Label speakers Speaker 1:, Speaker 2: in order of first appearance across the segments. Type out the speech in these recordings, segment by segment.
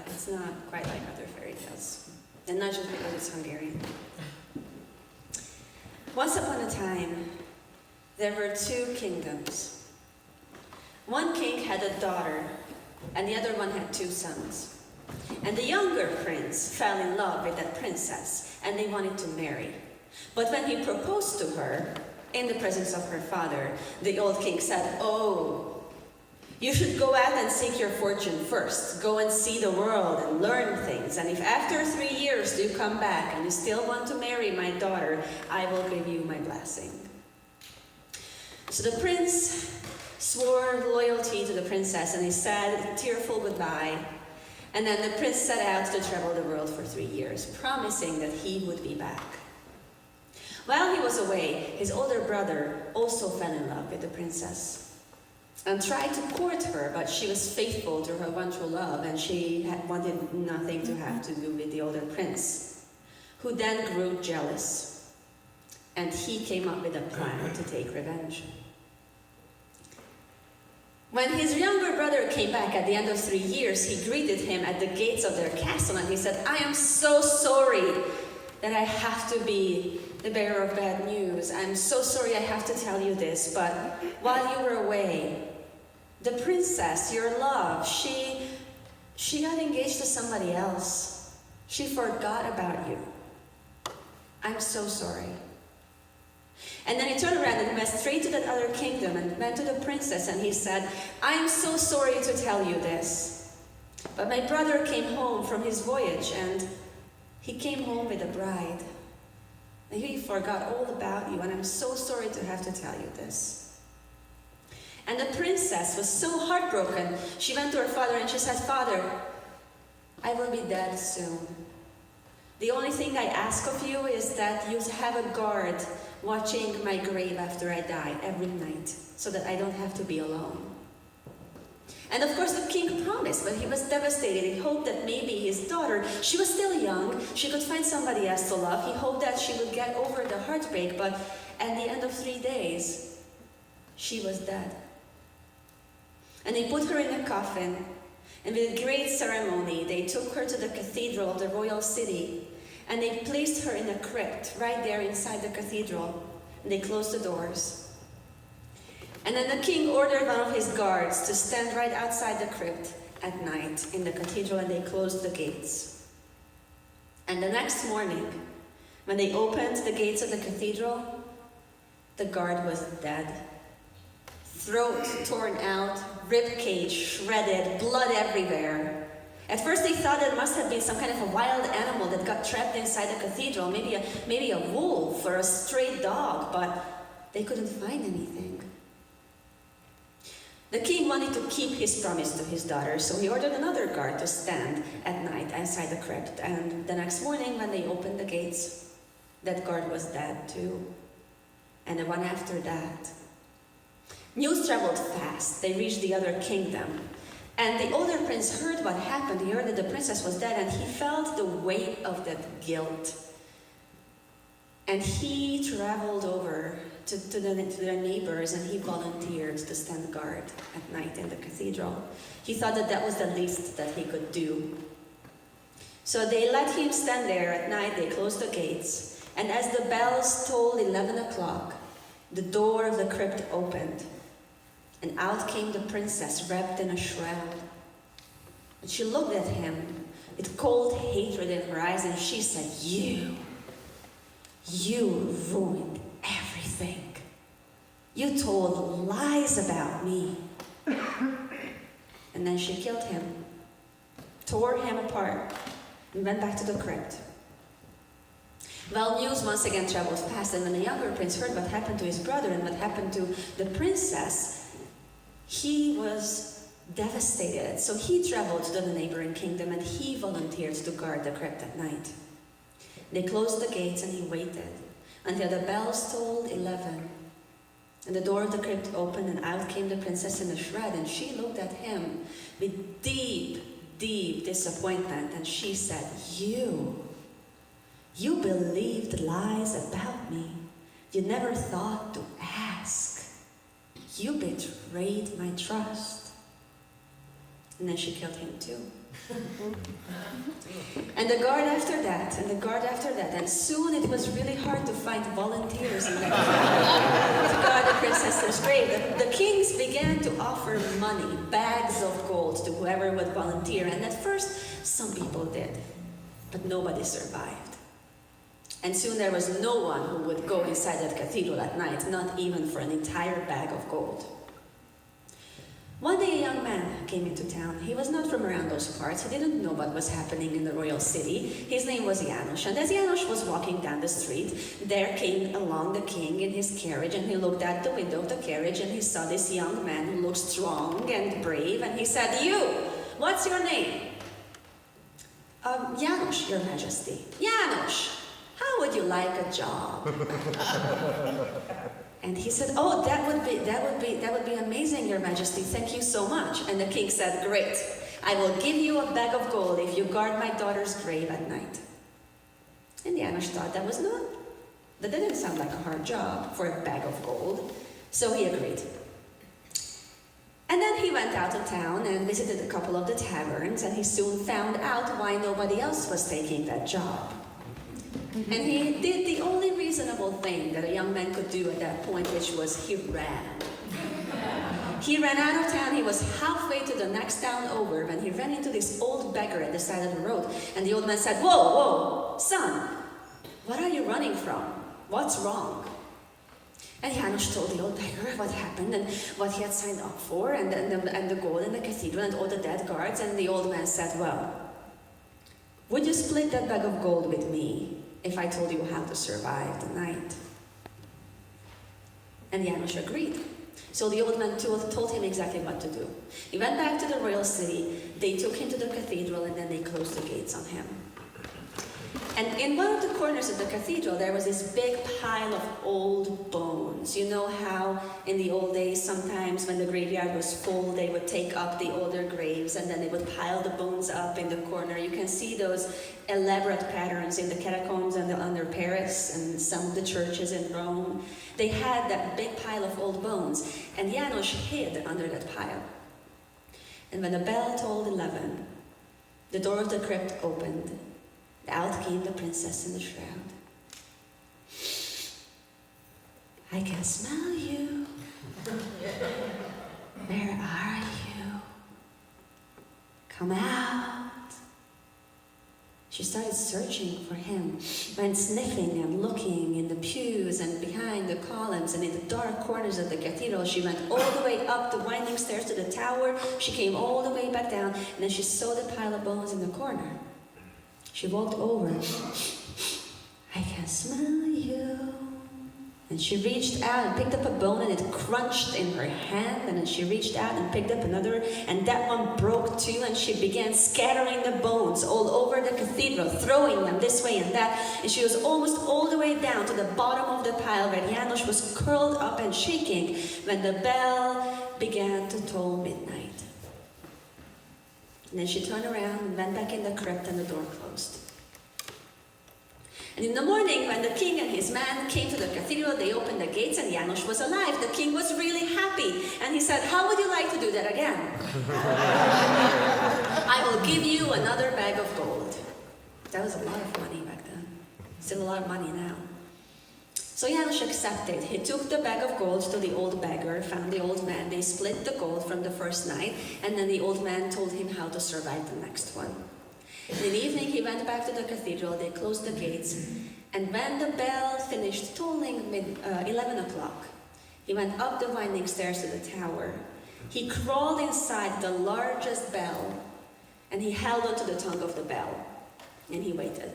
Speaker 1: It's not quite like other fairy tales. And not just because it's Hungarian. Once upon a time, there were two kingdoms. One king had a daughter, and the other one had two sons. And the younger prince fell in love with that princess, and they wanted to marry. But when he proposed to her, in the presence of her father, the old king said, "Oh, you should go out and seek your fortune first. Go and see the world and learn things. And if after 3 years you come back and you still want to marry my daughter, I will give you my blessing." So the prince swore loyalty to the princess, and he said a tearful goodbye. And then the prince set out to travel the world for 3 years, promising that he would be back. While he was away, his older brother also fell in love with the princess and tried to court her, but she was faithful to her one true love, and she wanted nothing to have to do with the older prince, who then grew jealous, and he came up with a plan to take revenge. When his younger brother came back at the end of 3 years, he greeted him at the gates of their castle, and he said, "I am so sorry that I have to be the bearer of bad news. I'm so sorry I have to tell you this, but while you were away, the princess, your love, she got engaged to somebody else. She forgot about you. I'm so sorry." And then he turned around and went straight to that other kingdom and went to the princess, and he said, "I'm so sorry to tell you this, but my brother came home from his voyage, and he came home with a bride. And he forgot all about you, and I'm so sorry to have to tell you this." And the princess was so heartbroken, she went to her father and she said, "Father, I will be dead soon. The only thing I ask of you is that you have a guard watching my grave after I die every night, so that I don't have to be alone." And of course the king promised, but he was devastated. He hoped that maybe his daughter, she was still young, she could find somebody else to love. He hoped that she would get over the heartbreak, but at the end of 3 days, she was dead. And they put her in a coffin, and with great ceremony, they took her to the cathedral of the royal city, and they placed her in a crypt right there inside the cathedral, and they closed the doors. And then the king ordered one of his guards to stand right outside the crypt at night in the cathedral, and they closed the gates. And the next morning, when they opened the gates of the cathedral, the guard was dead. Throat torn out, ribcage shredded, blood everywhere. At first they thought it must have been some kind of a wild animal that got trapped inside the cathedral, maybe a wolf or a stray dog, but they couldn't find anything. The king wanted to keep his promise to his daughter, so he ordered another guard to stand at night outside the crypt. And the next morning, when they opened the gates, that guard was dead too. And the one after that. News traveled fast. They reached the other kingdom. And the older prince heard what happened. He heard that the princess was dead, and he felt the weight of that guilt. And he traveled over to their neighbors, and he volunteered to stand guard at night in the cathedral. He thought that that was the least that he could do. So they let him stand there at night. They closed the gates, and as the bells tolled 11 o'clock, the door of the crypt opened, and out came the princess wrapped in a shroud. And she looked at him with cold hatred in her eyes, and she said, You ruined everything. You told lies about me." And then she killed him, tore him apart, and went back to the crypt. Well, news once again traveled fast, and when the younger prince heard what happened to his brother and what happened to the princess, he was devastated. So he traveled to the neighboring kingdom, and he volunteered to guard the crypt at night. They closed the gates, and he waited until the bells tolled 11. And the door of the crypt opened, and out came the princess in a shroud, and she looked at him with deep, deep disappointment, and she said, You believed lies about me. You never thought to ask. You betrayed my trust. And then she killed him too. And the guard after that, and soon it was really hard to find volunteers in that to guard the princess's grave. The kings began to offer money, bags of gold, to whoever would volunteer. And at first, some people did, but nobody survived. And soon there was no one who would go inside that cathedral at night, not even for an entire bag of gold. One day a young man came into town. He was not from around those parts. He didn't know what was happening in the royal city. His name was János. And as János was walking down the street, there came along the king in his carriage, and he looked out the window of the carriage and he saw this young man who looked strong and brave, and he said, "You, what's your name?" János, Your Majesty." "János, how would you like a job?" And he said, "Oh, that would be amazing, Your Majesty. Thank you so much." And the king said, "Great. I will give you a bag of gold if you guard my daughter's grave at night." And János thought that didn't sound like a hard job for a bag of gold. So he agreed. And then he went out of town and visited a couple of the taverns, and he soon found out why nobody else was taking that job. And he did the only reasonable thing that a young man could do at that point, which was he ran. He ran out of town. He was halfway to the next town over when he ran into this old beggar at the side of the road. And the old man said, "Whoa, son, what are you running from? What's wrong?" And János told the old beggar what happened and what he had signed up for, and the gold in the cathedral and all the dead guards. And the old man said, "Well, would you split that bag of gold with me if I told you how to survive the night?" And János agreed. So the old man told him exactly what to do. He went back to the royal city, they took him to the cathedral, and then they closed the gates on him. And in one of the corners of the cathedral, there was this big pile of old bones. You know how in the old days, sometimes when the graveyard was full, they would take up the older graves and then they would pile the bones up in the corner. You can see those elaborate patterns in the catacombs and under Paris and some of the churches in Rome. They had that big pile of old bones, and János hid under that pile. And when the bell tolled 11, the door of the crypt opened. Out came the princess in the shroud. "I can smell you. Where are you? Come out." She started searching for him, went sniffing and looking in the pews and behind the columns and in the dark corners of the cathedral. She went all the way up the winding stairs to the tower. She came all the way back down, and then she saw the pile of bones in the corner. She walked over. "I can smell you." And she reached out and picked up a bone, and it crunched in her hand. And then she reached out and picked up another, and that one broke too. And she began scattering the bones all over the cathedral, throwing them this way and that. And she was almost all the way down to the bottom of the pile where János was curled up and shaking when the bell began to toll midnight. And then she turned around and went back in the crypt, and the door closed. And in the morning, when the king and his man came to the cathedral, they opened the gates, and János was alive. The king was really happy, and he said, "How would you like to do that again?" "I will give you another bag of gold." That was a lot of money back then. Still a lot of money now. So János accepted. He took the bag of gold to the old beggar, found the old man. They split the gold from the first night, and then the old man told him how to survive the next one. And in the evening, he went back to the cathedral. They closed the gates, and when the bell finished tolling 11 o'clock, he went up the winding stairs to the tower. He crawled inside the largest bell, and he held onto the tongue of the bell, and he waited.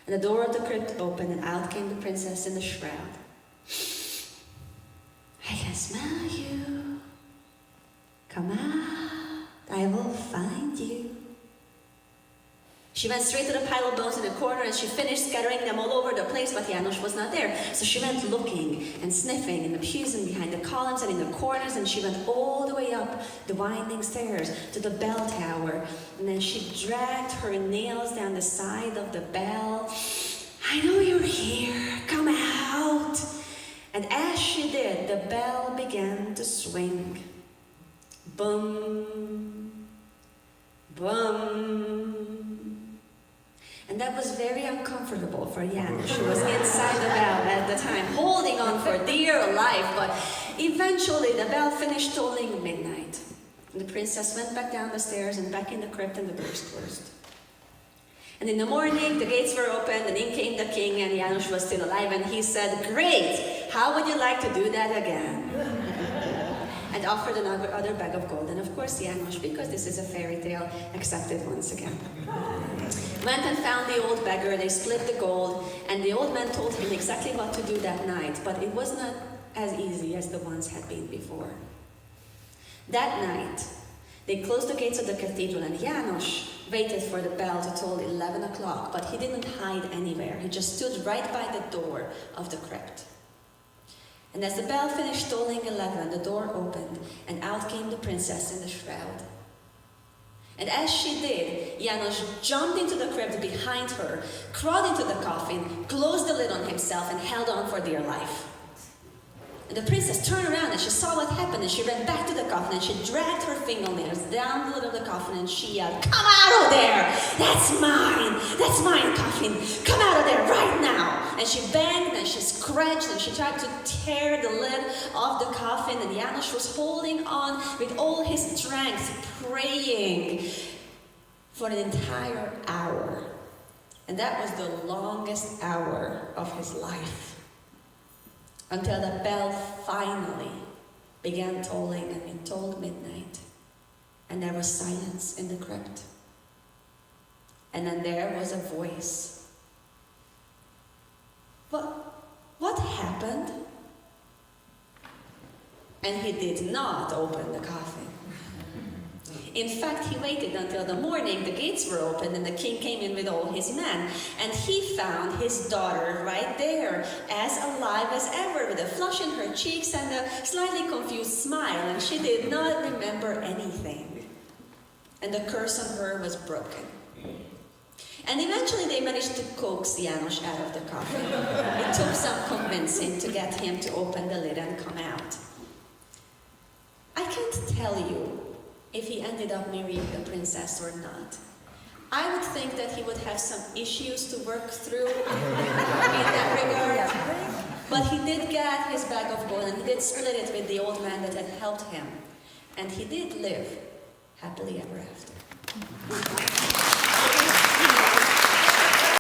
Speaker 1: And the door of the crypt opened, and out came the princess in the shroud. "I can smell you. Come out. I will find you." She went straight to the pile of bones in the corner, and she finished scattering them all over the place, but János was not there. So she went looking and sniffing in the pews and behind the columns and in the corners, and she went all the way up the winding stairs to the bell tower. And then she dragged her nails down the side of the bell. "I know you're here. Come out." And as she did, the bell began to swing. Boom, Boom. And that was very uncomfortable for Janusz, who was inside the bell at the time, holding on for dear life. But eventually the bell finished tolling midnight. And the princess went back down the stairs and back in the crypt, and the doors closed. And in the morning, the gates were opened, and in came the king, and Janusz was still alive, and he said, "Great! How would you like to do that again?" And offered another bag of gold. And of course, Janusz, because this is a fairy tale, accepted once again. Went and found the old beggar, they split the gold, and the old man told him exactly what to do that night, but it was not as easy as the ones had been before. That night, they closed the gates of the cathedral, and Janusz waited for the bell to toll 11 o'clock, but he didn't hide anywhere. He just stood right by the door of the crypt. And as the bell finished tolling 11, the door opened, and out came the princess in the shroud. And as she did, Janusz jumped into the crypt behind her, crawled into the coffin, closed the lid on himself, and held on for dear life. And the princess turned around and she saw what happened, and she ran back to the coffin and she dragged her fingernails down the lid of the coffin and she yelled, "Come out of there! That's mine coffin! Come out of there right now!" And she banged and she scratched and she tried to tear the lid off the coffin, and Janusz was holding on with all his strength, praying for an entire hour. And that was the longest hour of his life. Until the bell finally began tolling, and it tolled midnight. And there was silence in the crypt. And then there was a voice. What happened? And he did not open the coffin. In fact, he waited until the morning, the gates were opened, and the king came in with all his men. And he found his daughter right there, as alive as ever, with a flush in her cheeks and a slightly confused smile, and she did not remember anything. And the curse on her was broken. And eventually they managed to coax Janusz out of the coffin. It took some convincing to get him to open the lid and come out. I can't tell you if he ended up marrying the princess or not. I would think that he would have some issues to work through in that regard. But he did get his bag of gold, and he did split it with the old man that had helped him. And he did live happily ever after.